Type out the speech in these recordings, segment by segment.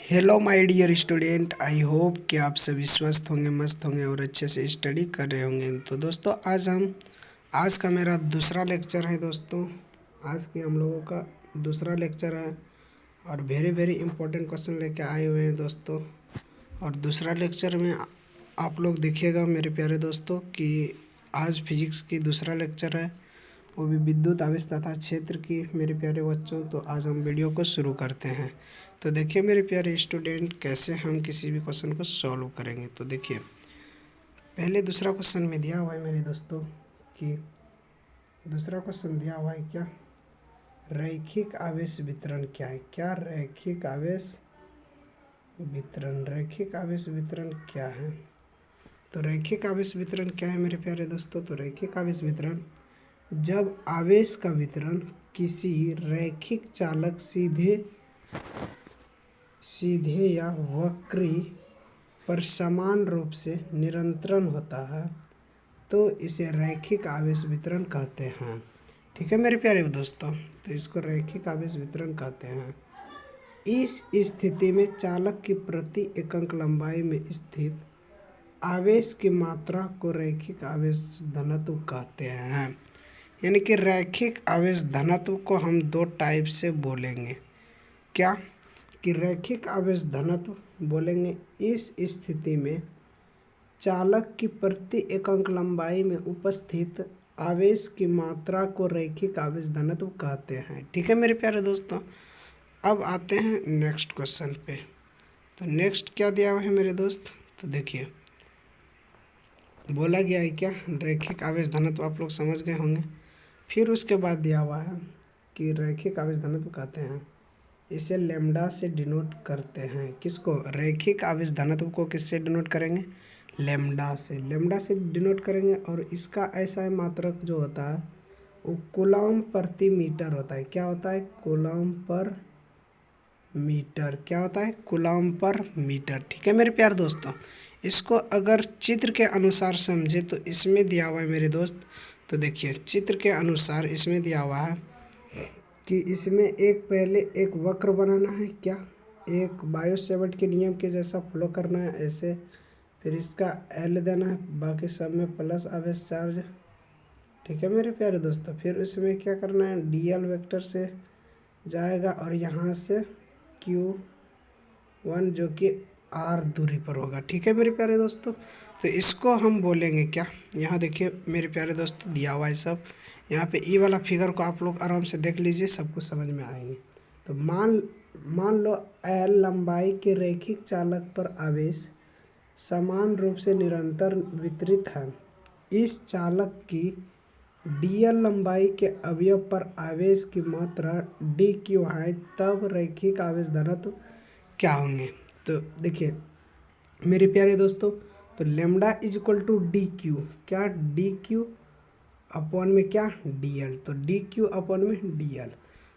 Hello my dear student, I hope कि आप सभी स्वस्थ होंगे, मस्त होंगे और अच्छे से स्टडी कर रहे होंगे। तो दोस्तों आज का मेरा दूसरा लेक्चर है। दोस्तों आज के हम लोगों का दूसरा लेक्चर है और वेरी वेरी इंपॉर्टेंट क्वेश्चन लेके आए हुए हैं दोस्तों। और दूसरा लेक्चर में आप लोग देखिएगा मेरे प्यारे दोस्तों कि आज फिजिक्स की दूसरा लेक्चर है, वो भी विद्युत आवेश तथा क्षेत्र की। मेरे प्यारे बच्चों, तो आज हम वीडियो को शुरू करते हैं। तो देखिए मेरे प्यारे स्टूडेंट, कैसे हम किसी भी क्वेश्चन को सॉल्व करेंगे। तो देखिए पहले दूसरा क्वेश्चन में दिया हुआ है मेरे दोस्तों कि दूसरा क्वेश्चन दिया हुआ है क्या, रैखिक आवेश वितरण क्या है। क्या रैखिक आवेश वितरण क्या है। तो रैखिक आवेश वितरण क्या है मेरे प्यारे दोस्तों। तो रैखिक आवेश वितरण जब आवेश का वितरण किसी रैखिक चालक सीधे या वक्री पर समान रूप से निरंतर होता है तो इसे रैखिक आवेश वितरण कहते हैं। ठीक है मेरे प्यारे दोस्तों, तो इसको रैखिक आवेश वितरण कहते हैं। इस स्थिति में चालक की प्रति एकक लंबाई में स्थित आवेश की मात्रा को रैखिक आवेश घनत्व कहते हैं। यानी कि रैखिक आवेश घनत्व को हम दो टाइप से बोलेंगे। क्या कि रैखिक आवेश घनत्व बोलेंगे इस स्थिति में चालक की प्रति एकक लंबाई में उपस्थित आवेश की मात्रा को रैखिक आवेश घनत्व कहते हैं। ठीक है मेरे प्यारे दोस्तों, अब आते हैं नेक्स्ट क्वेश्चन पे। तो नेक्स्ट क्या दिया हुआ है मेरे दोस्त। तो देखिए बोला गया है क्या, रैखिक आवेश घनत्व आप लोग समझ गए होंगे। फिर उसके बाद दिया हुआ है कि रैखिक आवेश घनत्व कहते हैं, इसे लैम्डा से डिनोट करते हैं। किसको, रैखिक आवेश घनत्व को किससे डिनोट करेंगे, लैम्डा से डिनोट करेंगे। और इसका ऐसा मात्रक जो होता है वो कूलम प्रति मीटर होता है। क्या होता है, कूलम पर मीटर। क्या होता है, कूलम पर मीटर। ठीक है मेरे प्यारे दोस्तों, इसको अगर चित्र के अनुसार समझे तो इसमें दिया हुआ है मेरे दोस्त। तो देखिए चित्र के अनुसार इसमें दिया हुआ है कि इसमें पहले एक वक्र बनाना है। क्या, एक बायो-सेवर्ट के नियम के जैसा फ्लो करना है ऐसे। फिर इसका एल देना है, बाकी सब में प्लस आवेश चार्ज। ठीक है मेरे प्यारे दोस्तों, फिर उसमें क्या करना है, डीएल वेक्टर से जाएगा और यहाँ से Q1 जो कि R दूरी पर होगा। ठीक है मेरे प्यारे दोस्तों, तो इसको हम बोलेंगे क्या, यहाँ देखिए मेरे प्यारे दोस्तों दिया हुआ है सब। यहाँ पे ई वाला फिगर को आप लोग आराम से देख लीजिए, सब कुछ समझ में आएंगे। तो मान लो L लंबाई के रैखिक चालक पर आवेश समान रूप से निरंतर वितरित है। इस चालक की dl लंबाई के अवयव पर आवेश की मात्रा dq है, तब रैखिक आवेश घनत्व क्या होंगे। तो देखिए मेरे प्यारे दोस्तों, तो lambda is equal to D q. क्या, डी क्यू अपॉन में क्या, डी एल। तो डी क्यू अपॉन में डी एल।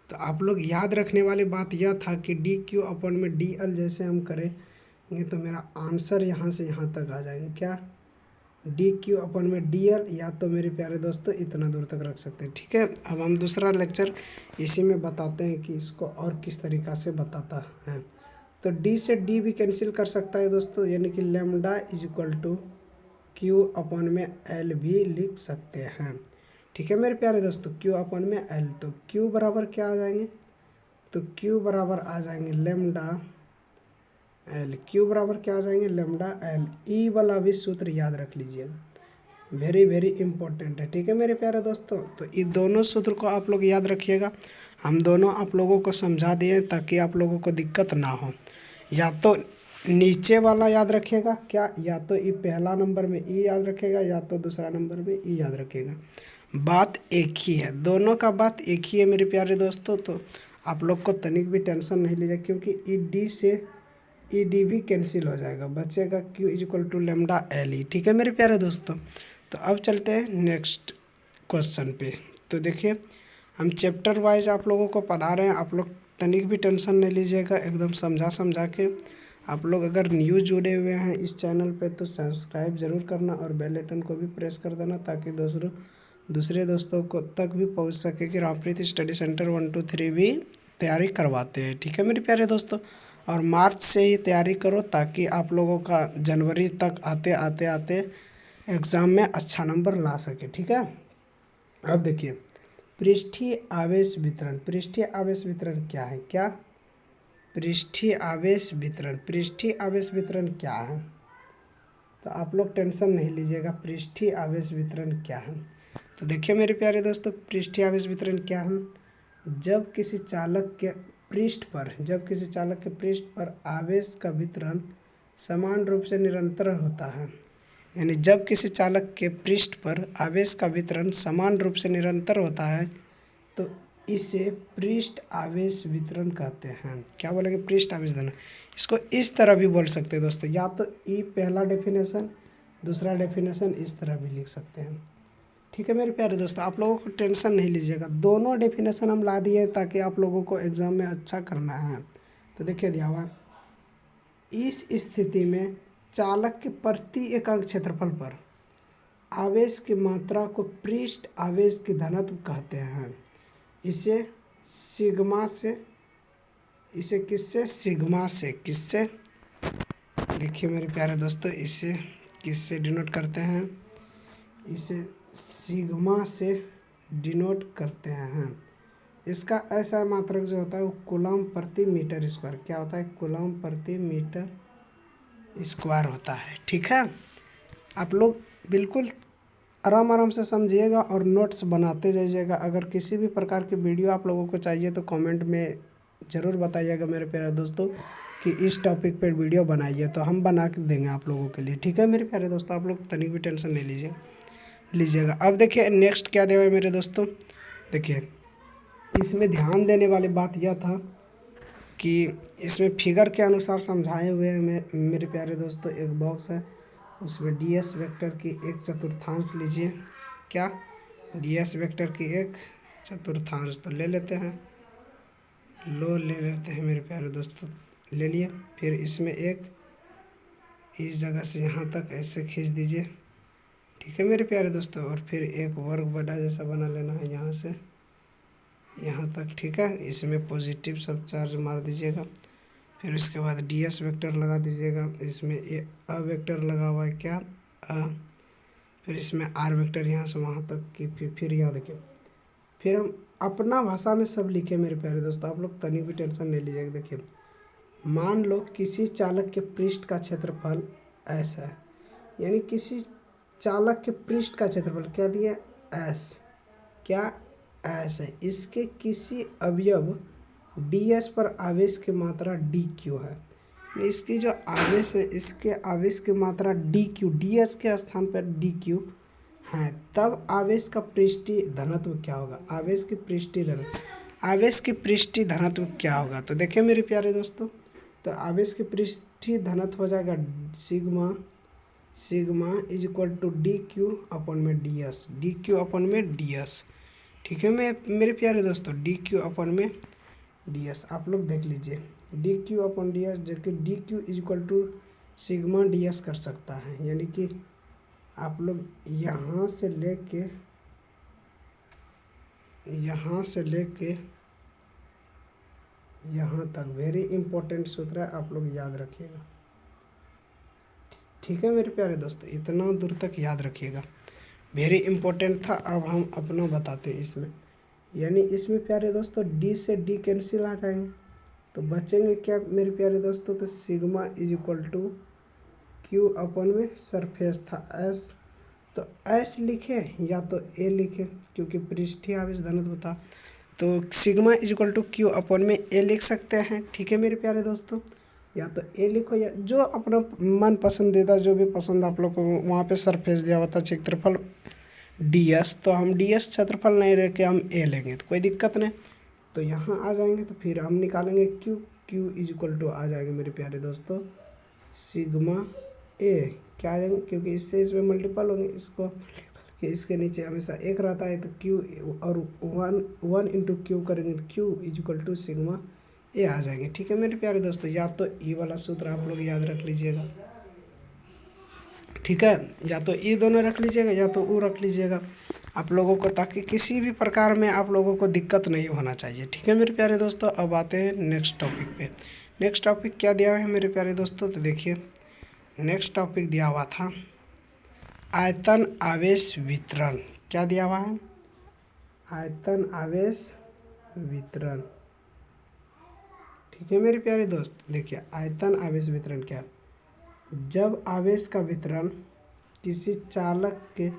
तो आप लोग याद रखने वाली बात यह था कि डी क्यू अपॉन में डी एल जैसे हम करेंगे तो मेरा आंसर यहाँ से यहाँ तक आ जाएंगे। क्या, डी क्यू अपन में डी एल, या तो मेरे प्यारे दोस्तों इतना दूर तक रख सकते हैं। ठीक है, अब हम दूसरा लेक्चर इसी में बताते हैं कि इसको और किस तरीक़ा से बताता है। तो डी से डी भी कैंसिल कर सकता है दोस्तों, यानी कि lambda is equal to Q upon में एल भी लिख सकते हैं। ठीक है मेरे प्यारे दोस्तों, क्यू अपन में एल। तो क्यू बराबर क्या आ जाएंगे, तो क्यू बराबर आ जाएंगे लैम्डा एल। क्यू बराबर क्या आ जाएंगे, लैम्डा एल। ई वाला भी सूत्र याद रख लीजिएगा, वेरी वेरी इंपॉर्टेंट है। ठीक है मेरे प्यारे दोस्तों, तो ये दोनों सूत्र को आप लोग याद रखिएगा। हम दोनों आप लोगों को समझा दिए ताकि आप लोगों को दिक्कत ना हो। या तो नीचे वाला याद रखिएगा, क्या, या तो ये पहला नंबर में ई याद रखेगा या तो दूसरा नंबर में ई याद रखेगा। बात एक ही है, दोनों का बात एक ही है मेरे प्यारे दोस्तों। तो आप लोग को तनिक भी टेंशन नहीं लीजिए, क्योंकि ई डी से ई डी भी कैंसिल हो जाएगा, बचेगा Q is equal to lambda L E. ठीक है मेरे प्यारे दोस्तों, तो अब चलते हैं नेक्स्ट क्वेश्चन पे। तो देखिए हम चैप्टर वाइज आप लोगों को पढ़ा रहे हैं, आप लोग तनिक भी टेंशन नहीं लीजिएगा, एकदम समझा के। आप लोग अगर न्यू जुड़े हुए हैं इस चैनल पे तो सब्सक्राइब ज़रूर करना और बेल आइकन को भी प्रेस कर देना, ताकि दूसरे दोस्तों को तक भी पहुंच सके कि रामप्रीत स्टडी सेंटर 1 2 3 भी तैयारी करवाते हैं। ठीक है मेरे प्यारे दोस्तों, और मार्च से ही तैयारी करो ताकि आप लोगों का जनवरी तक आते आते आते एग्ज़ाम में अच्छा नंबर ला सके। ठीक है, अब देखिए पृष्ठीय आवेश वितरण। पृष्ठीय आवेश वितरण क्या है? क्या पृष्ठीय आवेश वितरण, पृष्ठीय आवेश वितरण क्या है? तो आप लोग टेंशन नहीं लीजिएगा, पृष्ठीय आवेश वितरण क्या है। तो देखिए मेरे प्यारे दोस्तों, पृष्ठीय आवेश वितरण क्या है? जब किसी चालक के पृष्ठ पर आवेश का वितरण समान रूप से निरंतर होता है, यानी जब किसी चालक के पृष्ठ पर आवेश का वितरण समान रूप से निरंतर होता है तो इसे पृष्ठ आवेश वितरण कहते हैं। क्या बोलेंगे? पृष्ठ आवेश वितरण। इसको इस तरह भी बोल सकते हैं दोस्तों, या तो ई पहला डेफिनेशन, दूसरा डेफिनेशन इस तरह भी लिख सकते हैं। ठीक है मेरे प्यारे दोस्तों, आप लोगों को टेंशन नहीं लीजिएगा, दोनों डेफिनेशन हम ला दिए ताकि आप लोगों को एग्ज़ाम में अच्छा करना है। तो देखिए दिया हुआ, इस स्थिति में चालक के प्रति एकांक क्षेत्रफल पर आवेश की मात्रा को पृष्ठ आवेश की घनत्व कहते हैं। इसे सिग्मा से, इसे किससे देखिए मेरे प्यारे दोस्तों, इसे किससे डिनोट करते हैं? इसे सिग्मा से डिनोट करते हैं। इसका ऐसा मात्रक जो होता है वो कूलम प्रति मीटर स्क्वायर, क्या होता है? कूलम प्रति मीटर स्क्वायर होता है। ठीक है, आप लोग बिल्कुल आराम से समझिएगा और नोट्स बनाते जाइएगा। अगर किसी भी प्रकार की वीडियो आप लोगों को चाहिए तो कमेंट में ज़रूर बताइएगा मेरे प्यारे दोस्तों कि इस टॉपिक पर वीडियो बनाइए, तो हम बना के देंगे आप लोगों के लिए। ठीक है मेरे प्यारे दोस्तों, आप लोग तनिक भी टेंशन नहीं लीजिएगा। अब देखिए नेक्स्ट क्या दिया हुआ है मेरे दोस्तों, देखिए इसमें ध्यान देने वाली बात यह था कि इसमें फिगर के अनुसार समझाए हुए हैं मेरे प्यारे दोस्तों। एक बॉक्स है, उसमें ds वेक्टर की एक चतुर्थांश लीजिए। क्या? ds वेक्टर की एक चतुर्थांश तो ले लेते हैं, ले लेते हैं मेरे प्यारे दोस्तों, ले लिए। फिर इसमें एक इस जगह से यहाँ तक ऐसे खींच दीजिए। ठीक है मेरे प्यारे दोस्तों, और फिर एक वर्ग बना जैसा बना लेना है यहाँ से यहाँ तक। ठीक है, इसमें पॉजिटिव सब चार्ज मार दीजिएगा। फिर उसके बाद ds वेक्टर लगा दीजिएगा। इसमें ये अ वेक्टर लगा हुआ है, क्या? अ। फिर इसमें r वेक्टर यहाँ से वहाँ तक की। फिर यहाँ देखिए, फिर हम अपना भाषा में सब लिखे मेरे प्यारे दोस्तों, आप लोग तनिक भी टेंशन नहीं लीजिएगा। देखिए मान लो किसी चालक के पृष्ठ का क्षेत्रफल ऐसा है, यानी किसी चालक के पृष्ठ का क्षेत्रफल क्या दिया? s, क्या? s है। इसके किसी अवयव ds पर आवेश की मात्रा dq है। इसकी जो आवेश है, इसके आवेश की मात्रा dq, ds के स्थान पर dq है, तब आवेश का पृष्ठीय घनत्व क्या होगा? आवेश की पृष्ठीय घनत्व क्या होगा? तो देखिए मेरे प्यारे दोस्तों, तो आवेश की पृष्ठीय घनत्व हो जाएगा sigma is equal to dq upon में ds। ठीक है मेरे प्यारे दोस्तों, dq अपन में ds आप लोग देख लीजिए, dq अपन ds, जबकि dq is equal to sigma ds कर सकता है। यानी कि आप लोग यहाँ से लेके यहाँ तक वेरी इंपॉर्टेंट सूत्र है, आप लोग याद रखिएगा। ठीक है मेरे प्यारे दोस्तों, इतना दूर तक याद रखिएगा, वेरी इंपॉर्टेंट था। अब हम अपना बताते हैं इसमें, यानी इसमें प्यारे दोस्तों d से d कैंसिल आ जाएंगे, तो बचेंगे क्या मेरे प्यारे दोस्तों? तो sigma is equal to q upon में सरफेस था s, तो s लिखे या तो a लिखे, क्योंकि पृष्ठीय आवेश घनत्व था, तो sigma is equal to q upon में a लिख सकते हैं। ठीक है मेरे प्यारे दोस्तों, या तो a लिखो या जो अपना मन पसंदीदा जो भी पसंद आप लोग को। वहाँ पे सरफेस दिया हुआ था क्षेत्रफल ds, तो हम ds क्षेत्रफल नहीं रह के हम a लेंगे, तो कोई दिक्कत नहीं। तो यहाँ आ जाएंगे, तो फिर हम निकालेंगे q इज इक्वल टू आ जाएंगे मेरे प्यारे दोस्तों सिग्मा a, क्या आ जाएंगे? क्योंकि इससे इसमें मल्टीपल होंगे, इसको कि इसके नीचे हमेशा एक रहता है, तो q और 1 इंटू क्यू करेंगे तो q is equal to sigma a आ जाएंगे। ठीक है मेरे प्यारे दोस्तों, या तो ई वाला सूत्र आप लोग याद रख लीजिएगा। ठीक है, या तो ई दोनों रख लीजिएगा या तो वो रख लीजिएगा आप लोगों को, ताकि किसी भी प्रकार में आप लोगों को दिक्कत नहीं होना चाहिए। ठीक है मेरे प्यारे दोस्तों, अब आते हैं नेक्स्ट टॉपिक पे। नेक्स्ट टॉपिक क्या दिया हुआ है मेरे प्यारे दोस्तों, तो देखिए नेक्स्ट टॉपिक दिया हुआ था आयतन आवेश वितरण। क्या दिया हुआ है? आयतन आवेश वितरण। ठीक है मेरे प्यारे दोस्त, देखिए आयतन आवेश वितरण क्या है? जब आवेश का वितरण किसी चालक के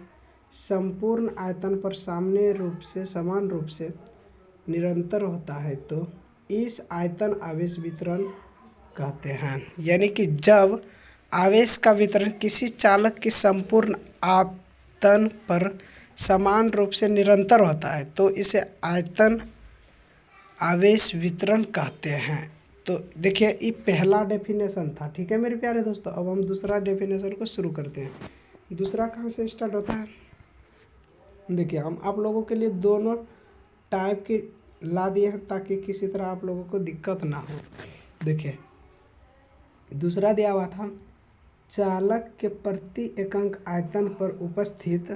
संपूर्ण आयतन पर समान रूप से निरंतर होता है तो इस आयतन आवेश वितरण कहते हैं। यानी कि जब आवेश का वितरण किसी चालक के संपूर्ण आयतन पर समान रूप से निरंतर होता है तो इसे आयतन आवेश वितरण कहते हैं। तो देखिए ये पहला डेफिनेशन था। ठीक है मेरे प्यारे दोस्तों, अब हम दूसरा डेफिनेशन को शुरू करते हैं। दूसरा कहाँ से स्टार्ट होता है? देखिए हम आप लोगों के लिए दोनों टाइप के ला दिए हैं ताकि किसी तरह आप लोगों को दिक्कत ना हो। देखिए दूसरा दिया हुआ था चालक के प्रति एकांक आयतन पर उपस्थित,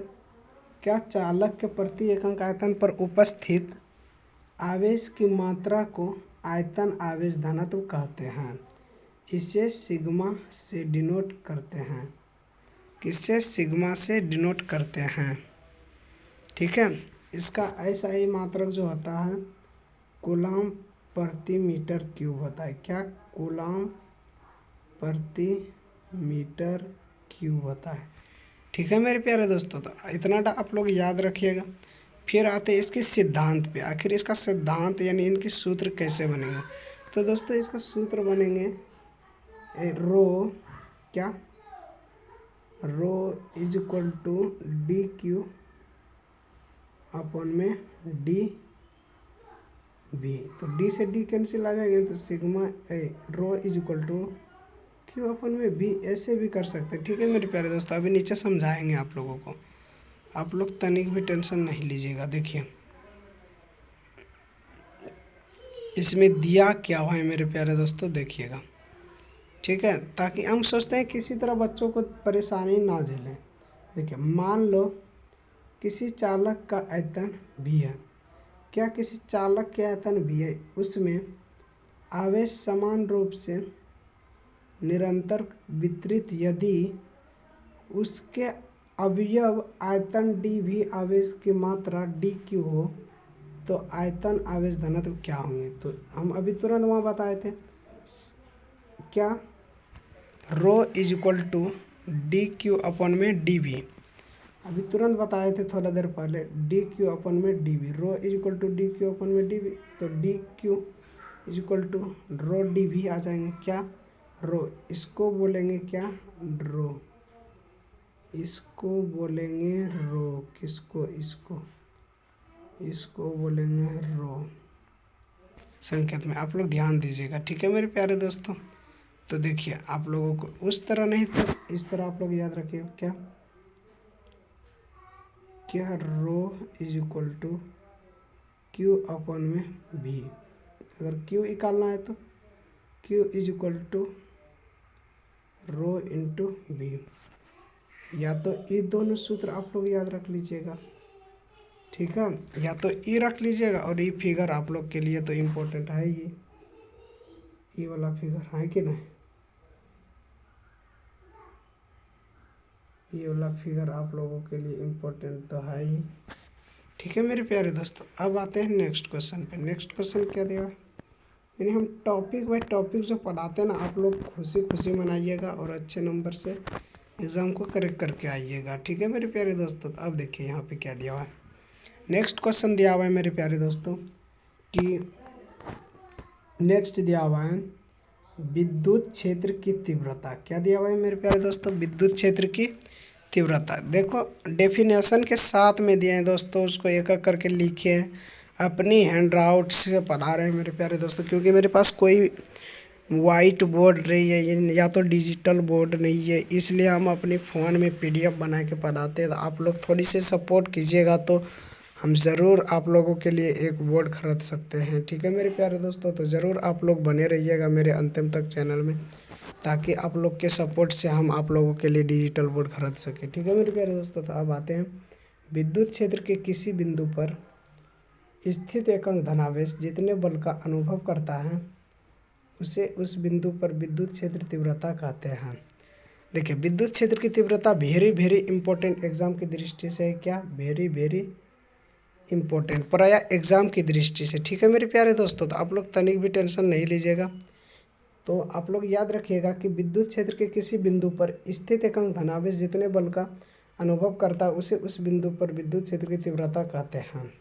क्या? चालक के प्रति एकांक आयतन पर उपस्थित आवेश की मात्रा को आयतन आवेश घनत्व कहते हैं। इसे सिग्मा से डिनोट करते हैं। किससे? सिग्मा से डिनोट करते हैं। ठीक है, इसका ऐसा ही मात्रक जो होता है कूलम प्रति मीटर क्यूब होता है। क्या? कूलम प्रति मीटर क्यूब होता है। ठीक है मेरे प्यारे दोस्तों, तो इतना आप लोग याद रखिएगा। फिर आते हैं इसके सिद्धांत पे। आखिर इसका सिद्धांत यानी इनके सूत्र कैसे बनेंगे? तो दोस्तों इसका सूत्र बनेंगे रो, क्या? Rho is equal to D Q upon में डी वी। तो डी से डी कैंसिल आ जाएगा तो sigma rho is equal to Q upon में वी। ऐसे भी कर सकते हैं। ठीक है मेरे प्यारे दोस्तों, अभी नीचे समझाएंगे आप लोगों को, आप लोग तनिक भी टेंशन नहीं लीजिएगा। देखिए इसमें दिया क्या हुआ है मेरे प्यारे दोस्तों, देखिएगा। ठीक है, ताकि हम सोचते हैं किसी तरह बच्चों को परेशानी ना झेलें। देखिए मान लो किसी चालक का आयतन भी है। क्या? किसी चालक के आयतन भी है, उसमें आवेश समान रूप से निरंतर वितरित यदि उसके अवयव आयतन डी भी आवेश की मात्रा डी क्यू हो तो आयतन आवेश घनत्व क्या होंगे? तो हम अभी तुरंत वहाँ बताए थे, क्या? Rho is equal to D Q upon में डी वी। अभी तुरंत बताए थे थोड़ा देर पहले, डी क्यू अपन में D V. Rho is equal to D Q upon में डी वी, तो D Q is equal to rho D V आ जाएंगे। क्या? रो, इसको बोलेंगे क्या? रो, इसको बोलेंगे रो। किसको? इसको बोलेंगे रो। संकेत में आप लोग ध्यान दीजिएगा। ठीक है मेरे प्यारे दोस्तों, तो देखिए आप लोगों को उस तरह नहीं तो इस तरह आप लोग याद रखिए। क्या? Rho is equal to Q upon में भी। अगर क्यू निकालना है तो Q is equal to rho into B. या तो ये दोनों सूत्र आप लोग याद रख लीजिएगा। ठीक है, या तो ये रख लीजिएगा और ये फिगर आप लोग के लिए तो इम्पोर्टेंट है। ये वाला फिगर है कि नहीं? ये वाला फिगर आप लोगों के लिए इम्पोर्टेंट तो है ही। ठीक है मेरे प्यारे दोस्तों, अब आते हैं नेक्स्ट क्वेश्चन पे। नेक्स्ट क्वेश्चन क्या दिया है? यानी हम टॉपिक बाय टॉपिक जो पढ़ाते हैं ना, आप लोग खुशी खुशी मनाइएगा और अच्छे नंबर से एग्ज़ाम को करेक्ट करके आइएगा। ठीक है मेरे प्यारे दोस्तों, तो अब देखिए यहाँ पे क्या दिया हुआ है। नेक्स्ट क्वेश्चन दिया हुआ है मेरे प्यारे दोस्तों कि नेक्स्ट दिया हुआ है विद्युत क्षेत्र की तीव्रता। क्या दिया हुआ है मेरे प्यारे दोस्तों? विद्युत क्षेत्र की तीव्रता। देखो डेफिनेशन के साथ में दिए हैं दोस्तों, उसको एक एक करके लिखे अपनी हैंड आउट से पढ़ा रहे हैं मेरे प्यारे दोस्तों, क्योंकि मेरे पास कोई वाइट बोर्ड नहीं है या तो डिजिटल बोर्ड नहीं है, इसलिए हम अपनी फ़ोन में पीडीएफ बना के पढ़ाते हैं। तो आप लोग थोड़ी सी सपोर्ट कीजिएगा तो हम ज़रूर आप लोगों के लिए एक बोर्ड ख़रीद सकते हैं। ठीक है मेरे प्यारे दोस्तों, तो ज़रूर आप लोग बने रहिएगा मेरे अंतिम तक चैनल में, ताकि आप लोग के सपोर्ट से हम आप लोगों के लिए डिजिटल बोर्ड खरीद सकें। ठीक है मेरे प्यारे दोस्तों, तो अब आते हैं विद्युत क्षेत्र के किसी बिंदु पर स्थित एकांक धनावेश जितने बल का अनुभव करता है उसे उस बिंदु पर विद्युत क्षेत्र तीव्रता कहते हैं। देखिए विद्युत क्षेत्र की तीव्रता वेरी वेरी इंपॉर्टेंट एग्जाम की दृष्टि से है क्या, वेरी वेरी इंपॉर्टेंट प्राय एग्जाम की दृष्टि से, ठीक है मेरे प्यारे दोस्तों। तो आप लोग तनिक भी टेंशन नहीं लीजिएगा। तो आप लोग याद रखिएगा कि विद्युत क्षेत्र के किसी बिंदु पर स्थित एकांक धनावेश जितने बल का अनुभव करता है उसे उस बिंदु पर विद्युत क्षेत्र की तीव्रता कहते हैं।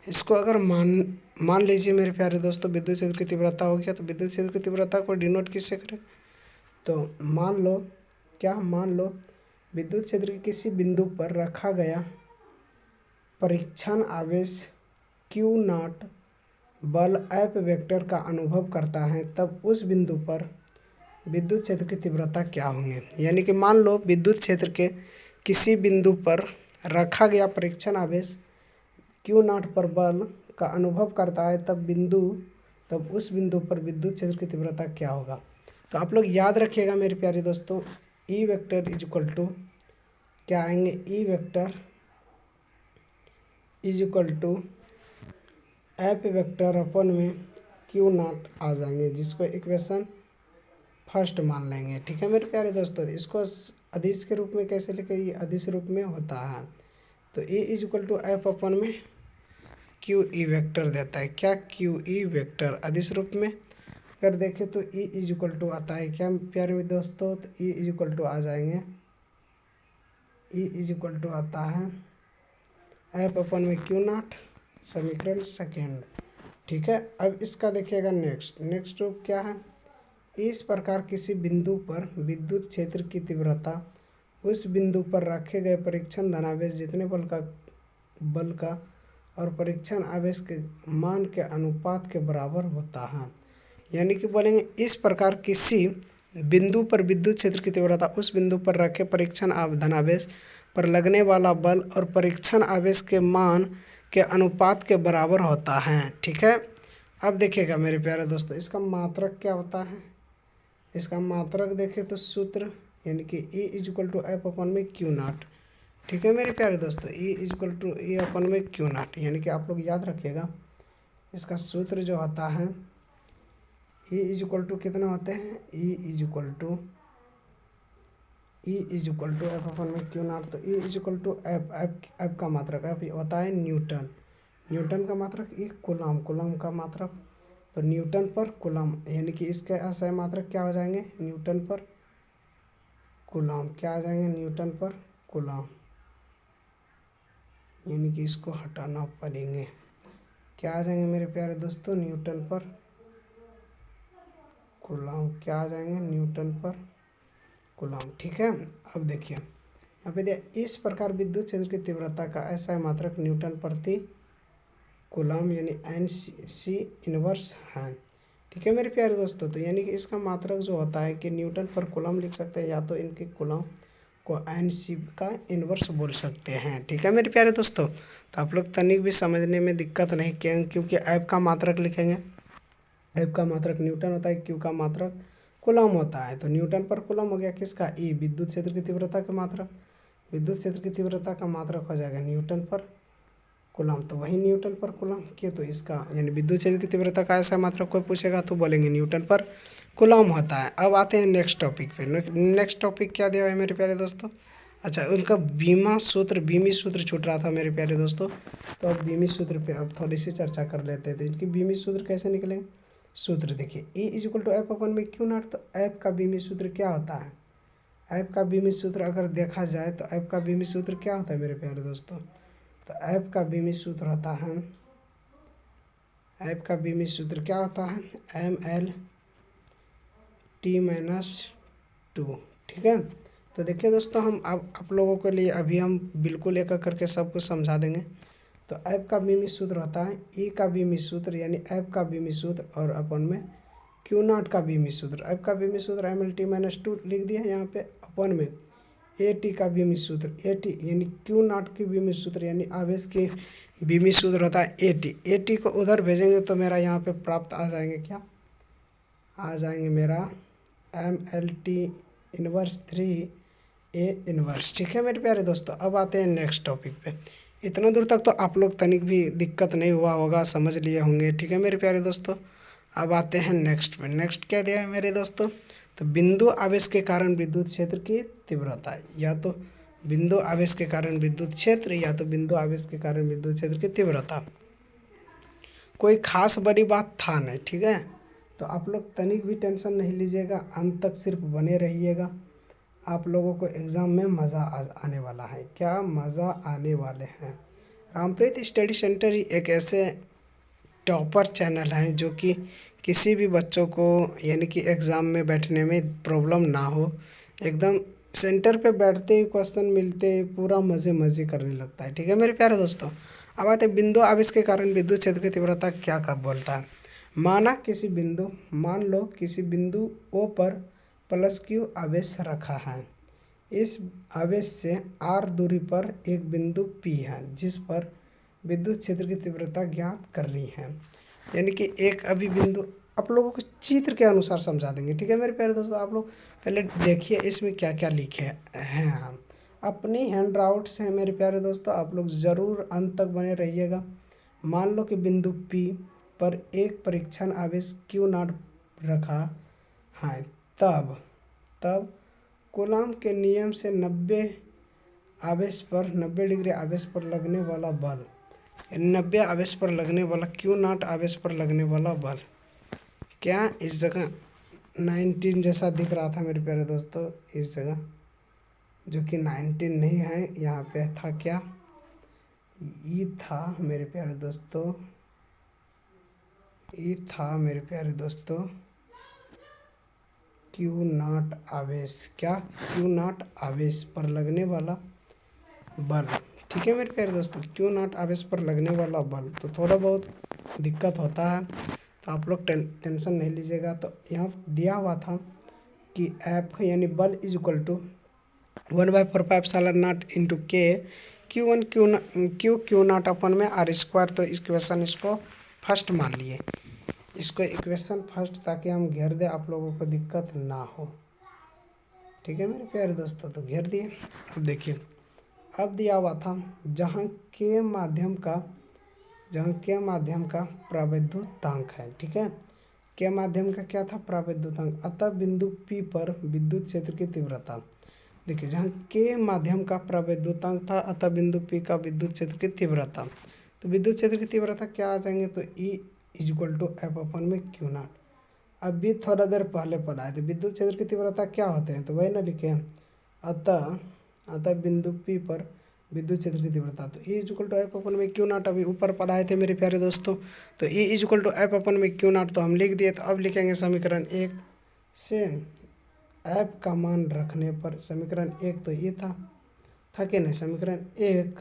इसको अगर मान लीजिए मेरे प्यारे दोस्तों, विद्युत क्षेत्र की तीव्रता हो गया, तो विद्युत क्षेत्र की तीव्रता को डिनोट किससे करें, तो मान लो क्या, मान लो विद्युत क्षेत्र के किसी बिंदु पर रखा गया परीक्षण आवेश Q नॉट बल F वेक्टर का अनुभव करता है, तब उस बिंदु पर विद्युत क्षेत्र की तीव्रता क्या होंगे। यानी कि मान लो विद्युत क्षेत्र के किसी बिंदु पर रखा गया परीक्षण आवेश Q नॉट पर बल का अनुभव करता है, तब उस बिंदु पर विद्युत क्षेत्र की तीव्रता क्या होगा। तो आप लोग याद रखिएगा मेरे प्यारे दोस्तों, E vector is equal to क्या आएंगे, E vector is equal to F vector upon में Q नॉट आ जाएंगे, जिसको इक्वेशन फर्स्ट मान लेंगे, ठीक है मेरे प्यारे दोस्तों। इसको अदिश के रूप में कैसे लिखे, ये अदिश रूप में होता है। तो E is equal to F upon में क्यू ई वेक्टर देता है, क्या क्यू ई वेक्टर अदिश रूप में अगर देखें तो E इज इक्वल टू आता है क्या प्यारे दोस्तों, तो E इज इक्वल टू आ जाएंगे, E इज इक्वल टू आता है F अपन में Q नॉट, समीकरण सेकेंड, ठीक है। अब इसका देखिएगा नेक्स्ट रूप क्या है, इस प्रकार किसी बिंदु पर विद्युत क्षेत्र की तीव्रता उस बिंदु पर रखे गए परीक्षण धनावेश जितने बल का और परीक्षण आवेश के मान के अनुपात के बराबर होता है। यानी कि बोलेंगे इस प्रकार किसी बिंदु पर विद्युत क्षेत्र की तीव्रता उस बिंदु पर रखे परीक्षण धनावेश पर लगने वाला बल और परीक्षण आवेश के मान के अनुपात के बराबर होता है, ठीक है। अब देखिएगा मेरे प्यारे दोस्तों, इसका मात्रक क्या होता है, इसका मात्रक देखें तो सूत्र यानी कि E is equal to F upon में Q नॉट, ठीक है मेरे प्यारे दोस्तों, E is equal to E upon में Q नॉट। यानी कि आप लोग याद रखिएगा इसका सूत्र जो होता है E इज इक्वल टू कितना होते हैं, E is equal to F upon में Q नॉट। तो E is equal to F का मात्रक F होता है न्यूटन का मात्रक, E कूलम का मात्रक, तो न्यूटन पर कूलम, यानी कि इसके असह मात्रक क्या हो जाएंगे, न्यूटन पर कूलम, क्या आ जाएंगे न्यूटन पर कूलम, यानी कि इसको हटाना पड़ेंगे, क्या आ जाएंगे मेरे प्यारे दोस्तों, न्यूटन पर कूलम, क्या आ जाएंगे न्यूटन पर कूलम, ठीक है। अब देखिए यहाँ पे दिया इस प्रकार विद्युत क्षेत्र की तीव्रता का ऐसा मात्रक न्यूटन प्रति कूलम यानी NC इनवर्स है, ठीक है मेरे प्यारे दोस्तों। तो यानी कि इसका मात्रक जो होता है कि न्यूटन पर कूलम लिख सकते हैं, या तो इनके कूलम को NC का इन्वर्स बोल सकते हैं, ठीक है मेरे प्यारे दोस्तों। तो आप लोग तनिक भी समझने में दिक्कत नहीं किए, क्योंकि F का मात्रक लिखेंगे, F का मात्रक न्यूटन होता है, Q का मात्रक कूलम होता है। तो न्यूटन पर कूलम हो गया किसका, E विद्युत क्षेत्र की तीव्रता का मात्रक, विद्युत क्षेत्र की तीव्रता का मात्रक हो जाएगा न्यूटन पर कूलम, तो वही न्यूटन पर कूलम के, तो इसका यानी विद्युत क्षेत्र की तीव्रता का ऐसा मात्रक कोई पूछेगा तो बोलेंगे न्यूटन पर कूलम होता है। अब आते हैं नेक्स्ट टॉपिक पे। नेक्स्ट टॉपिक क्या दिया है मेरे प्यारे दोस्तों, अच्छा उनका बीमी सूत्र छूट रहा था मेरे प्यारे दोस्तों, तो अब बीमी सूत्र पे अब थोड़ी सी चर्चा कर लेते हैं। तो इनकी बीमी सूत्र कैसे निकलेंगे, सूत्र देखिए E is equal to F upon में Q नॉट। तो F का बीमी सूत्र क्या होता है, F का बीमी सूत्र अगर देखा जाए तो F का बीमी सूत्र क्या होता है मेरे प्यारे दोस्तों, तो F का बीमी सूत्र होता है, F का बीमी सूत्र क्या होता है, ML/T-2, ठीक है। तो देखिए दोस्तों, हम अब आप लोगों के लिए अभी हम बिल्कुल एक एक करके सब कुछ समझा देंगे। तो F का बीमी सूत्र होता है E का बीमी सूत्र यानी F का बीमी सूत्र, और अपन में Q नॉट का बीमी सूत्र। F का बीमी सूत्र ML/T-2 लिख दिया यहाँ पे, अपन में AT का बीमी सूत्र AT यानी Q नॉट की बीमी सूत्र यानी आवेश की बीमी सूत्र होता है AT को उधर भेजेंगे तो मेरा यहाँ पे प्राप्त आ जाएंगे, क्या आ जाएंगे मेरा ML/T इनवर्स 3A इनवर्स, ठीक है मेरे प्यारे दोस्तों। अब आते हैं नेक्स्ट टॉपिक पे। इतना दूर तक तो आप लोग तनिक भी दिक्कत नहीं हुआ होगा, समझ लिए होंगे, ठीक है मेरे प्यारे दोस्तों। अब आते हैं नेक्स्ट पे। नेक्स्ट क्या दिया है मेरे दोस्तों, तो बिंदु आवेश के कारण विद्युत क्षेत्र की तीव्रता, या तो बिंदु आवेश के कारण विद्युत क्षेत्र या तो बिंदु आवेश के कारण विद्युत क्षेत्र की तीव्रता। कोई खास बड़ी बात था नहीं, ठीक है। तो आप लोग तनिक भी टेंशन नहीं लीजिएगा, अंत तक सिर्फ बने रहिएगा। आप लोगों को एग्ज़ाम में मज़ा आने वाला है। क्या मज़ा आने वाले हैं। रामप्रीत स्टडी सेंटर एक ऐसे टॉपर चैनल हैं जो कि किसी भी बच्चों को यानी कि एग्ज़ाम में बैठने में प्रॉब्लम ना हो। एकदम सेंटर पे बैठते ही क्वेश्चन मिलते ही पूरा मज़े मज़े करने लगता है, ठीक है मेरे प्यारे दोस्तों। अब आते हैं बिंदु आवेश के कारण विद्युत क्षेत्र की तीव्रता क्या कब बोलता है। मान लो किसी बिंदु ओ पर प्लस क्यू आवेश रखा है। इस आवेश से r दूरी पर एक बिंदु P है जिस पर विद्युत क्षेत्र की तीव्रता ज्ञात करनी है। यानी कि एक अभी बिंदु आप लोगों को चित्र के अनुसार समझा देंगे, ठीक है मेरे प्यारे दोस्तों। आप लोग पहले देखिए इसमें क्या क्या लिखे हैं। हम अपनी हैंड आउट्स हैं मेरे प्यारे दोस्तों, आप लोग ज़रूर अंत तक बने रहिएगा। मान लो कि बिंदु P पर एक परीक्षण आवेश Q0 रखा है। तब कूलॉम के नियम से 90 डिग्री आवेश पर लगने वाला बल, 90 आवेश पर लगने वाला Q0 आवेश पर लगने वाला बल क्या इस जगह 19 जैसा दिख रहा था मेरे प्यारे दोस्तों। इस जगह जो कि 19 नहीं है, यहाँ पे था क्या, ई था मेरे प्यारे दोस्तों, ई था मेरे प्यारे दोस्तों Q0 आवेश। क्या Q0 आवेश पर लगने वाला बल, ठीक है मेरे प्यारे दोस्तों। Q0 आवेश पर लगने वाला बल तो थोड़ा बहुत दिक्कत होता है, तो आप लोग टेंशन नहीं लीजिएगा। तो यहाँ दिया हुआ था कि F यानी बल इज इक्वल टू 1/4πε0 इंटू के Q1 Q0 अपन में r²। तो इस क्वेश्चन इसको फर्स्ट मान लिए, इसको इक्वेशन फर्स्ट, ताकि हम घेर दे आप लोगों को दिक्कत ना हो, ठीक है मेरे प्यारे दोस्तों। तो घेर दिए। अब देखिए, अब दिया हुआ था जहाँ के माध्यम का प्रावैद्युतांक है, ठीक है। के माध्यम का क्या था, प्रावैद्युतांक। अतः बिंदु P पर विद्युत क्षेत्र की तीव्रता, देखिए जहाँ के माध्यम का प्रावैद्युतांक था, अतः बिंदु P का विद्युत क्षेत्र की तीव्रता। तो विद्युत क्षेत्र की तीव्रता क्या आ जाएंगे, तो E is equal to F upon में Q0। अब भी थोड़ा देर पहले पढ़ा है, तो विद्युत क्षेत्र की तीव्रता क्या होते हैं, तो वही ना लिखे हैं। अतः बिंदु P पर विद्युत क्षेत्र की तीव्रता, तो E is equal to F upon में Q0 अभी ऊपर पढ़ाए थे मेरे प्यारे दोस्तों। तो E is equal to F upon में Q0 तो हम लिख दिए। तो अब लिखेंगे समीकरण 1 से F का मान रखने पर, समीकरण 1 तो ये था कि नहीं, समीकरण 1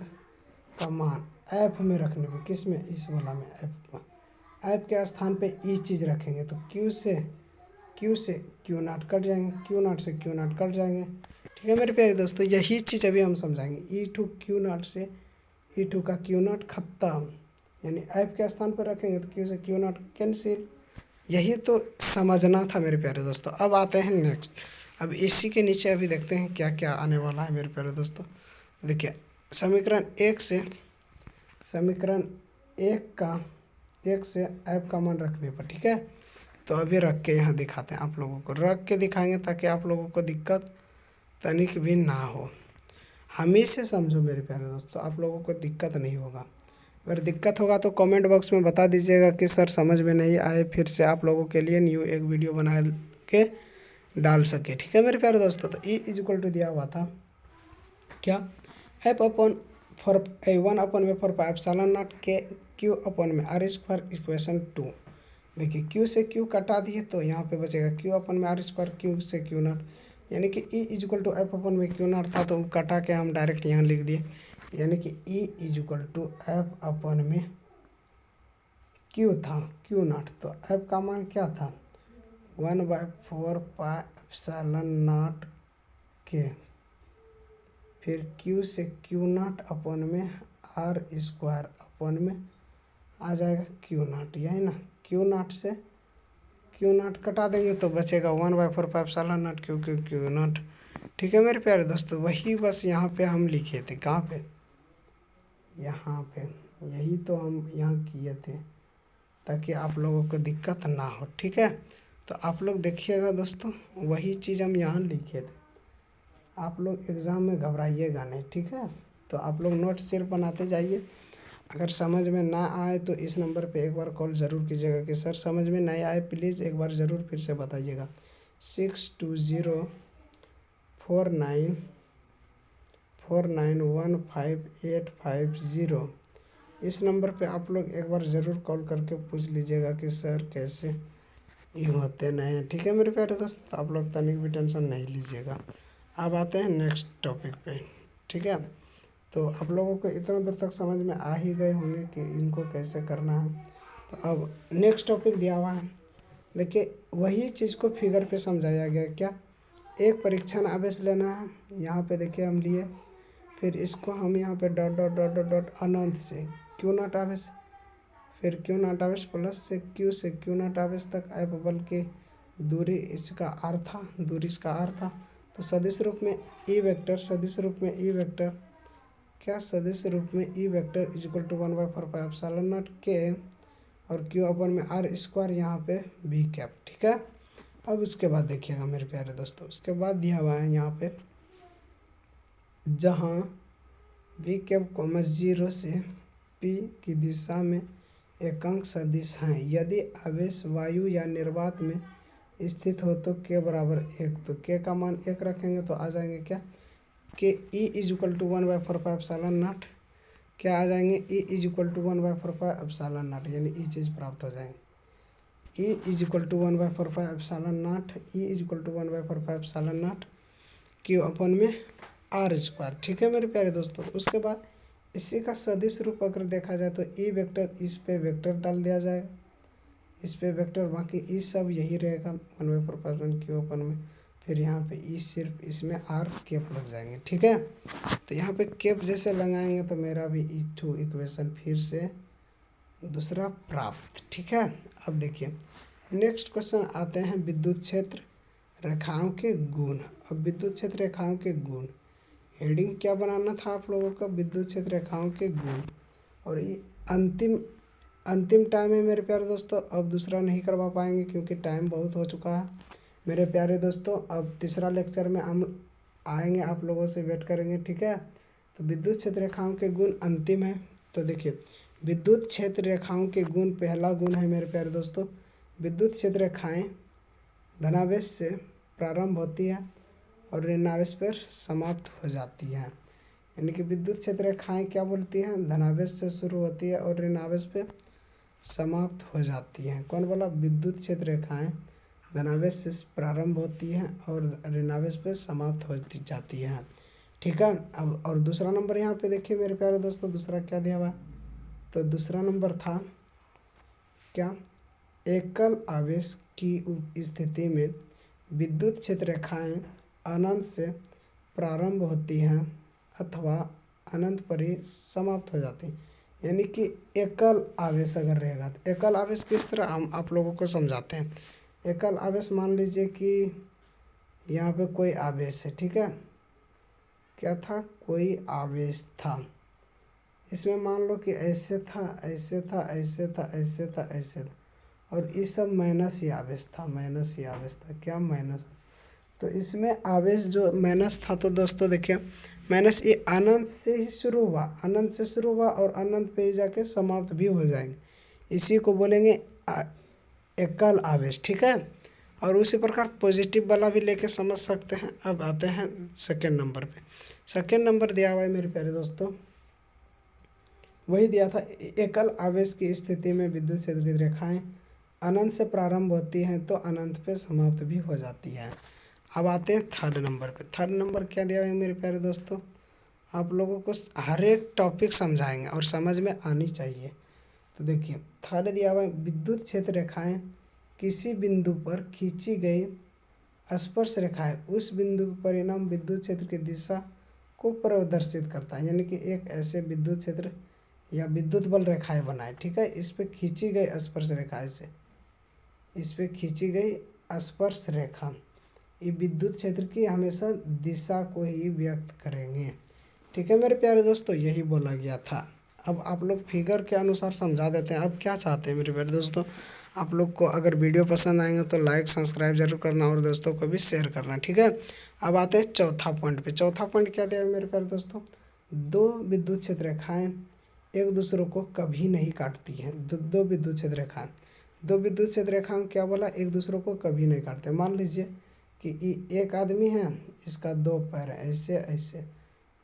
का मान F में रखने पर, किस में, इस वाला में F में, F के स्थान पे ई चीज़ रखेंगे तो Q से Q0 कट जाएंगे, Q0 से Q0 कट जाएंगे, ठीक है मेरे प्यारे दोस्तों। यही चीज़ अभी हम समझाएंगे। E2 Q0 से E2 का Q0 खत्म, यानी F के स्थान पर रखेंगे तो Q से Q0 कैंसिल। यही तो समझना था मेरे प्यारे दोस्तों। अब आते हैं नेक्स्ट। अब इसी के नीचे अभी देखते हैं क्या क्या आने वाला है मेरे प्यारे दोस्तों। देखिए समीकरण 1 से F का मान रखने पर, ठीक है। तो अभी रख के यहाँ दिखाते हैं, आप लोगों को रख के दिखाएंगे ताकि आप लोगों को दिक्कत तनिक भी ना हो। हम ही से समझो मेरे प्यारे दोस्तों, आप लोगों को दिक्कत नहीं होगा। अगर दिक्कत होगा तो कमेंट बॉक्स में बता दीजिएगा कि सर समझ में नहीं आए, फिर से आप लोगों के लिए न्यू एक वीडियो बना के डाल सके, ठीक है मेरे प्यारे दोस्तों। तो E इज इक्वल टू दिया हुआ था क्या, F अपन 1/4πε0 के Q अपन में r² इक्वेशन 2। देखिए Q से Q कटा दिए तो यहाँ पे बचेगा Q अपन में r², Q से Q0, यानी कि E is equal to F upon में Q0 था तो कटा के हम डायरेक्ट यहाँ लिख दिए, यानी कि E is equal to F upon में Q था Q0। तो F का मान क्या था, 1/4πε0 के, फिर Q से Q0 अपन में r² अपन में आ जाएगा Q0, यही ना। Q0 से Q0 कटा देंगे तो बचेगा 1/4πε0 Q0, ठीक है मेरे प्यारे दोस्तों। वही बस यहाँ पे हम लिखे थे, कहाँ पे, यहाँ पे, यही तो हम यहाँ किए थे। ताकि आप लोगों को दिक्कत ना हो। ठीक है, तो आप लोग देखिएगा दोस्तों, वही चीज़ हम यहाँ लिखे थे। आप लोग एग्ज़ाम में घबराइएगा नहीं, ठीक है। तो आप लोग नोट सिर्फ बनाते जाइए। अगर समझ में ना आए तो इस नंबर पे एक बार कॉल ज़रूर कीजिएगा कि सर समझ में नहीं आए, प्लीज़ एक बार ज़रूर फिर से बताइएगा। 620494915850 इस नंबर पे आप लोग एक बार ज़रूर कॉल करके पूछ लीजिएगा कि सर कैसे ये होते नहीं हैं। ठीक है मेरे प्यारे दोस्त, तो आप लोग तनिक भी टेंशन नहीं लीजिएगा। अब आते हैं नेक्स्ट टॉपिक पे। ठीक है, तो आप लोगों को इतना दूर तक समझ में आ ही गए होंगे कि इनको कैसे करना है। तो अब नेक्स्ट टॉपिक दिया हुआ है, देखिए वही चीज़ को फिगर पे समझाया गया। क्या, एक परीक्षण आवेश लेना है, यहाँ पे देखिए हम लिए, फिर इसको हम यहाँ पे dot dot dot dot dot अनंत से क्यू नॉट आवेश, फिर क्यू नॉट आवेश प्लस से क्यू नॉट आवेश तक एफ बल की दूरी इसका आर था, दूरी इसका आर था। तो सदिश रूप में ई वेक्टर, सदिश रूप में ई वेक्टर, क्या सदिश रूप में ई वेक्टर इक्वल टू 1/4πε0 के और क्यू अपन में आर स्क्वायर यहाँ पे बी कैप। ठीक है, अब उसके बाद देखिएगा मेरे प्यारे दोस्तों, उसके बाद दिया हुआ है यहाँ पे, जहाँ बी कैप 0 से पी की दिशा में एकांक सदिश हैं, यदि आवेश वायु या निर्वात में स्थित हो तो के बराबर 1, तो के का मान 1 रखेंगे तो आ जाएंगे क्या, कि ई इक्वल टू 1/4πε0, क्या आ जाएंगे, ई इक्वल टू 1/4πε0, यानी ई चीज़ प्राप्त हो जाएंगे। E equal to 1/4πε0, E equal to 1/4πε0 Q upon में आर स्क्वायर। ठीक है मेरे प्यारे दोस्तों, उसके बाद इसी का सदिश रूप अगर देखा जाए तो ई वेक्टर, इस पे वेक्टर डाल दिया जाएगा, इस पे वेक्टर, बाकी ई सब यही रहेगा 1/4π क्यू अपन में, फिर यहाँ पे ई सिर्फ इसमें आर केप लग जाएंगे। ठीक है, तो यहाँ पे केप जैसे लगाएंगे तो मेरा भी E2 इक्वेशन फिर से दूसरा प्राप्त। ठीक है, अब देखिए नेक्स्ट क्वेश्चन आते हैं विद्युत क्षेत्र रेखाओं के गुण। अब विद्युत क्षेत्र रेखाओं के गुण, हेडिंग क्या बनाना था आप लोगों का, विद्युत क्षेत्र रेखाओं के गुण। और ये अंतिम टाइम है मेरे प्यारे दोस्तों, अब दूसरा नहीं करवा पाएंगे क्योंकि टाइम बहुत हो चुका है मेरे प्यारे दोस्तों। अब तीसरा लेक्चर में हम आएंगे, आप लोगों से वेट करेंगे। ठीक है, तो विद्युत क्षेत्र रेखाओं के गुण अंतिम है। तो देखिए विद्युत क्षेत्र रेखाओं के गुण, पहला गुण है मेरे प्यारे दोस्तों, विद्युत क्षेत्र रेखाएँ धनावेश से प्रारंभ होती है और ऋणावेश पर समाप्त हो जाती है। यानी कि विद्युत क्षेत्र रेखाएँ क्या बोलती हैं, धनावेश से शुरू होती है और ऋणावेश पे समाप्त हो जाती हैं। कौन बोला, विद्युत क्षेत्र रेखाएँ धनावेश से प्रारंभ होती हैं और ऋणावेश पे समाप्त हो जाती हैं। ठीक है, अब और दूसरा नंबर यहाँ पे देखिए मेरे प्यारे दोस्तों, दूसरा क्या दिया हुआ है, तो दूसरा नंबर था क्या, एकल आवेश की स्थिति में विद्युत क्षेत्र रेखाएँ अनंत से प्रारंभ होती हैं अथवा अनंत पर ही समाप्त हो जाती हैं। यानी कि एकल आवेश अगर रहेगा तो एकल आवेश किस तरह हम आप लोगों को समझाते हैं। एकल आवेश मान लीजिए कि यहाँ पे कोई आवेश है, ठीक है, क्या था, कोई आवेश था, इसमें मान लो कि ऐसे था, ऐसे था, ऐसे था, ऐसे था, ऐसे था, और ये सब माइनस ही आवेश था, माइनस ही आवेश था, क्या माइनस। तो इसमें आवेश जो माइनस था, तो दोस्तों देखिए माइनस ये अनंत से ही शुरू हुआ, अनंत से शुरू हुआ और अनंत पे ही जाके समाप्त भी हो जाएंगे, इसी को बोलेंगे एकल आवेश। ठीक है, और उसी प्रकार पॉजिटिव वाला भी लेके समझ सकते हैं। अब आते हैं सेकेंड नंबर पे, सेकेंड नंबर दिया हुआ है मेरे प्यारे दोस्तों, वही दिया था, एकल आवेश की स्थिति में विद्युत क्षेत्र की रेखाएँ अनंत से प्रारंभ होती हैं तो अनंत पे समाप्त भी हो जाती हैं। अब आते हैं थर्ड नंबर पे, थर्ड नंबर क्या दिया हुआ है मेरे प्यारे दोस्तों, आप लोगों को हर एक टॉपिक समझाएंगे और समझ में आनी चाहिए। तो देखिए थर्ड दिया हुआ है, विद्युत क्षेत्र रेखाएँ किसी बिंदु पर खींची गई स्पर्श रेखाएँ उस बिंदु के परिणाम विद्युत क्षेत्र की दिशा को प्रदर्शित करता है। यानी कि एक ऐसे विद्युत क्षेत्र या विद्युत बल रेखाएँ बनाए, ठीक है, इस पर खींची गई स्पर्श रेखाएँ से, इस पर खींची गई स्पर्श रेखा ये विद्युत क्षेत्र की हमेशा दिशा को ही व्यक्त करेंगे। ठीक है मेरे प्यारे दोस्तों, यही बोला गया था। अब आप लोग फिगर के अनुसार समझा देते हैं। अब क्या चाहते हैं मेरे प्यारे दोस्तों, आप लोग को अगर वीडियो पसंद आएंगे तो लाइक सब्सक्राइब जरूर करना और दोस्तों को भी शेयर करना, ठीक है। अब आते हैं चौथा पॉइंट पे। चौथा पॉइंट क्या दिया है मेरे प्यारे दोस्तों, दो विद्युत क्षेत्र रेखाएं एक दूसरे को कभी नहीं काटती हैं। दो विद्युत क्षेत्र रेखाएं, दो विद्युत क्षेत्र रेखाएं क्या बोला, एक दूसरे को कभी नहीं काटते। मान लीजिए कि एक आदमी है, इसका दो पैर है ऐसे ऐसे,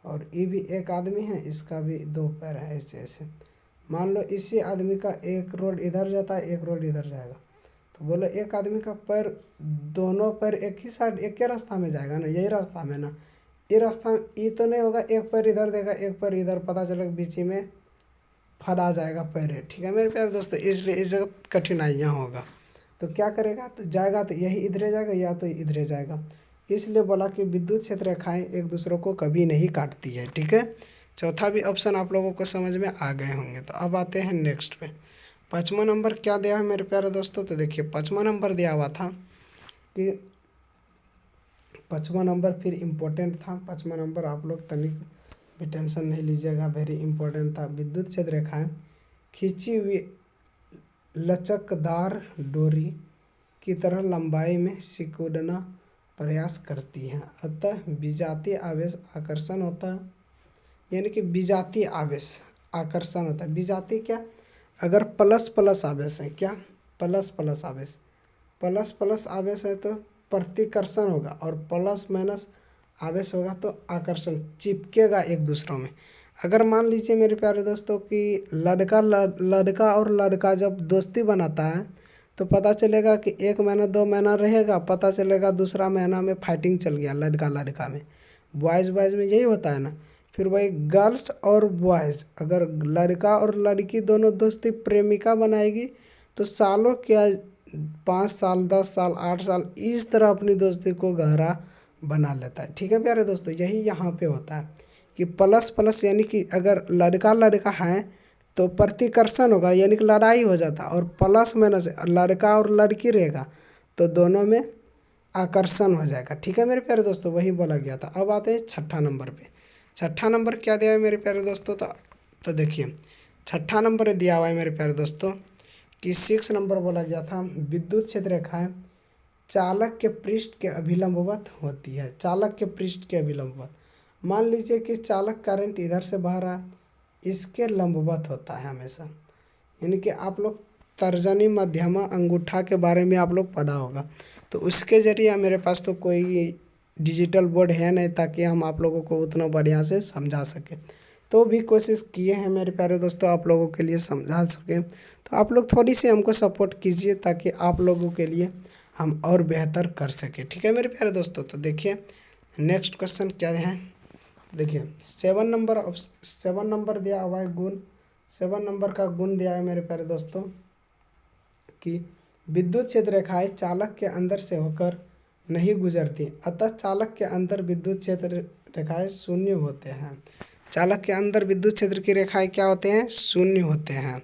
और ये भी एक आदमी है, इसका भी दो पैर है ऐसे ऐसे। मान लो इसी आदमी का एक रोड इधर जाता है, एक रोड इधर जाएगा, तो बोलो एक आदमी का पैर, दोनों पैर एक ही साइड एक ही रास्ता में जाएगा ना, यही रास्ता में ना, ये रास्ता ये तो नहीं होगा, एक पैर इधर देगा एक पैर इधर, पता चलेगा बीच में फटा जाएगा पैर है, ठीक है मेरे प्यारे दोस्तों। इसलिए इस जगह कठिनाइयाँ होगा, तो क्या करेगा, तो जाएगा तो यही इधरे जाएगा या तो इधरे जाएगा। इसलिए बोला कि विद्युत क्षेत्र रेखाएं एक दूसरों को कभी नहीं काटती है, ठीक है। चौथा भी ऑप्शन आप लोगों को समझ में आ गए होंगे। तो अब आते हैं नेक्स्ट पे। पाँचवा नंबर क्या दिया है मेरे प्यारे दोस्तों, तो देखिए पाँचवा नंबर दिया हुआ था कि पाँचवा नंबर फिर इम्पोर्टेंट था। पाँचवा नंबर आप लोग तनिक भी टेंशन नहीं लीजिएगा, वेरी इंपॉर्टेंट था। विद्युत क्षेत्र रेखाएं खींची हुई लचकदार डोरी की तरह लंबाई में सिकुड़ना प्रयास करती हैं, अतः विजातीय आवेश आकर्षण होता है। यानी कि विजातीय आवेश आकर्षण होता है। विजातीय क्या, अगर प्लस प्लस आवेश है, क्या प्लस प्लस आवेश, प्लस प्लस आवेश है तो प्रतिकर्षण होगा, और प्लस माइनस आवेश होगा तो आकर्षण, चिपकेगा एक दूसरों में। अगर मान लीजिए मेरे प्यारे दोस्तों कि लड़का और लड़का जब दोस्ती बनाता है तो पता चलेगा कि एक महीना दो महीना रहेगा, पता चलेगा दूसरा महीना में फाइटिंग चल गया लड़का लड़का में। बॉयज़ बॉयज़ में यही होता है ना। फिर वही गर्ल्स और बॉयज़, अगर लड़का और लड़की दोनों दोस्ती प्रेमिका बनाएगी तो सालों क्या, 5 साल 10 साल 8 साल इस तरह अपनी दोस्ती को गहरा बना लेता है, ठीक है प्यारे दोस्तों। यही यहाँ पे होता है कि प्लस प्लस, यानी कि अगर लड़का लड़का है तो प्रतिकर्षण होगा, यानी कि लड़ाई हो जाता है, और प्लस माइनस लड़का और लड़की रहेगा तो दोनों में आकर्षण हो जाएगा, ठीक है मेरे प्यारे दोस्तों, वही बोला गया था। अब आते हैं छठा नंबर पे। छठा नंबर क्या दिया है मेरे प्यारे दोस्तों, तो देखिए छठा नंबर दिया हुआ है मेरे प्यारे दोस्तों कि 6 नंबर बोला गया था, विद्युत क्षेत्र रेखाएं चालक के पृष्ठ के अभिलंबवत होती है। चालक के पृष्ठ के अभिलंबवत, मान लीजिए कि चालक करंट इधर से बह रहा है, इसके लंबवत होता है हमेशा। यानी कि आप लोग तर्जनी मध्यमा अंगूठा के बारे में आप लोग पढ़ा होगा, तो उसके ज़रिए मेरे पास तो कोई डिजिटल बोर्ड है नहीं ताकि हम आप लोगों को उतना बढ़िया से समझा सकें, तो भी कोशिश किए हैं मेरे प्यारे दोस्तों आप लोगों के लिए समझा सकें। तो आप लोग थोड़ी सी हमको सपोर्ट कीजिए ताकि आप लोगों के लिए हम और बेहतर कर सकें, ठीक है मेरे प्यारे दोस्तों। तो देखिए नेक्स्ट क्वेश्चन क्या है, देखिए 7 नंबर दिया हुआ है गुण। 7 नंबर का गुण दिया है मेरे प्यारे दोस्तों कि विद्युत क्षेत्र रेखाएं चालक के अंदर से होकर नहीं गुजरती, अतः चालक के अंदर विद्युत क्षेत्र रेखाएं शून्य होते हैं। चालक के अंदर विद्युत क्षेत्र की रेखाएं क्या होते हैं, शून्य होते हैं।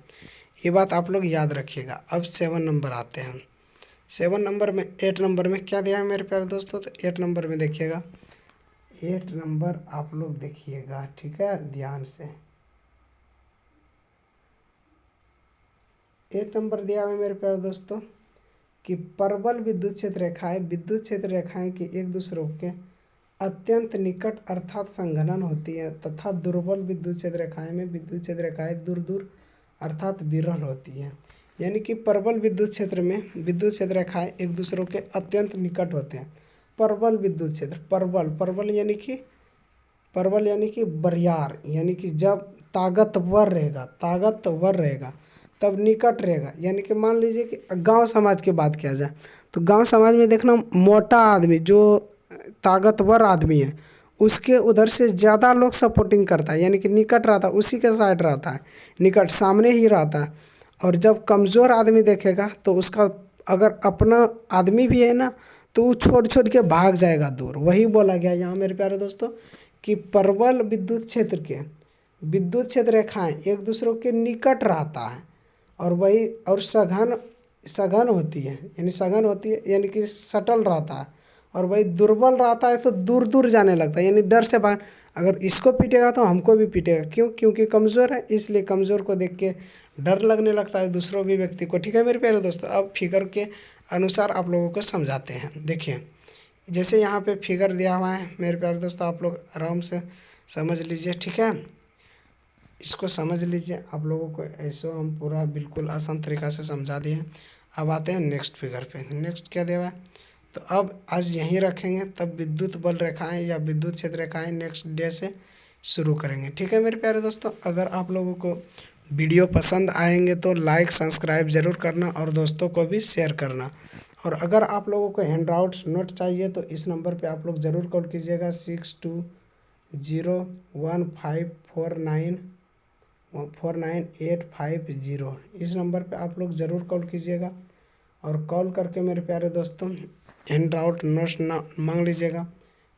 ये बात आप लोग याद रखिएगा। अब 7 नंबर आते हैं। 7 नंबर में 8 नंबर में क्या दिया है मेरे प्यारे दोस्तों, तो 8 नंबर में देखिएगा, 8 नंबर आप लोग देखिएगा, ठीक है ध्यान से। 8 नंबर दिया हुआ है मेरे प्यारे दोस्तों कि प्रबल विद्युत क्षेत्र रेखाएं की एक दूसरे के अत्यंत निकट अर्थात संघनन होती है, तथा दुर्बल विद्युत क्षेत्र रेखाएं में विद्युत क्षेत्र रेखाएं दूर दूर अर्थात विरल होती हैं। यानी कि प्रबल विद्युत क्षेत्र में विद्युत क्षेत्र रेखाएं एक दूसरों के अत्यंत निकट होते हैं। प्रबल विद्युत क्षेत्र, प्रबल यानी कि बरियार, यानी कि जब ताकतवर रहेगा तब निकट रहेगा। यानी कि मान लीजिए कि गांव समाज की बात किया जाए तो गांव समाज में देखना, मोटा आदमी जो ताकतवर आदमी है उसके उधर से ज़्यादा लोग सपोर्टिंग करता है, यानी कि निकट रहता है, उसी के साइड रहता है, निकट सामने ही रहता है। और जब कमज़ोर आदमी देखेगा तो उसका अगर अपना आदमी भी है ना तो वो छोड़ छोड़ के भाग जाएगा दूर। वही बोला गया यहाँ मेरे प्यारे दोस्तों कि प्रबल विद्युत क्षेत्र रेखाएं एक दूसरों के निकट रहता है, और वही और सघन होती है, यानी कि सटल रहता है, और भाई दुर्बल रहता है तो दूर दूर जाने लगता है, यानी डर से भाग। अगर इसको पीटेगा तो हमको भी पीटेगा, क्यों? क्योंकि कमज़ोर है, इसलिए कमज़ोर को देख के डर लगने लगता है दूसरों भी व्यक्ति को। ठीक है मेरे प्यारे दोस्तों, अब फिगर के अनुसार आप लोगों को समझाते हैं। देखिए जैसे यहाँ पे फिगर दिया हुआ है मेरे प्यारे दोस्तों, आप लोग आराम से समझ लीजिए। ठीक है, इसको समझ लीजिए। आप लोगों को ऐसे हम पूरा बिल्कुल आसान तरीक़ा से समझा दिए। अब आते हैं नेक्स्ट फिगर पे। नेक्स्ट क्या दिया हुआ है, तो अब आज यहीं रखेंगे, तब विद्युत बल रेखाएं या विद्युत क्षेत्र रेखाएं नेक्स्ट डे से शुरू करेंगे। ठीक है मेरे प्यारे दोस्तों, अगर आप लोगों को वीडियो पसंद आएंगे तो लाइक सब्सक्राइब ज़रूर करना और दोस्तों को भी शेयर करना। और अगर आप लोगों को हैंड आउट्स नोट चाहिए तो इस नंबर पे आप लोग ज़रूर कॉल कीजिएगा 6201549850। इस नंबर पे आप लोग ज़रूर कॉल कीजिएगा और कॉल करके मेरे प्यारे दोस्तों हैंड आउट नोट्स ना मांग लीजिएगा।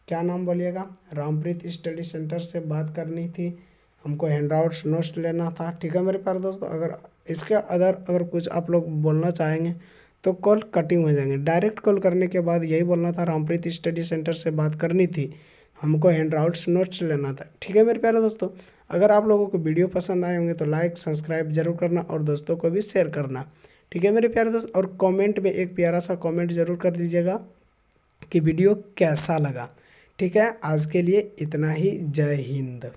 क्या नाम बोलिएगा? रामप्रीत स्टडी सेंटर से बात करनी थी, हमको हैंड आउट्स नोट्स लेना था। ठीक है मेरे प्यारे दोस्तों, अगर इसके अगर कुछ आप लोग बोलना चाहेंगे तो कॉल कटिंग हो जाएंगे। डायरेक्ट कॉल करने के बाद यही बोलना था, रामप्रीत स्टडी सेंटर से बात करनी थी, हमको हैंड आउट्स नोट्स लेना था। ठीक है मेरे प्यारे दोस्तों, अगर आप लोगों को वीडियो पसंद आए होंगे तो लाइक सब्सक्राइब जरूर करना और दोस्तों को भी शेयर करना। ठीक है मेरे प्यारे दोस्त, और कमेंट में एक प्यारा सा कमेंट जरूर कर दीजिएगा कि वीडियो कैसा लगा। ठीक है, आज के लिए इतना ही। जय हिंद।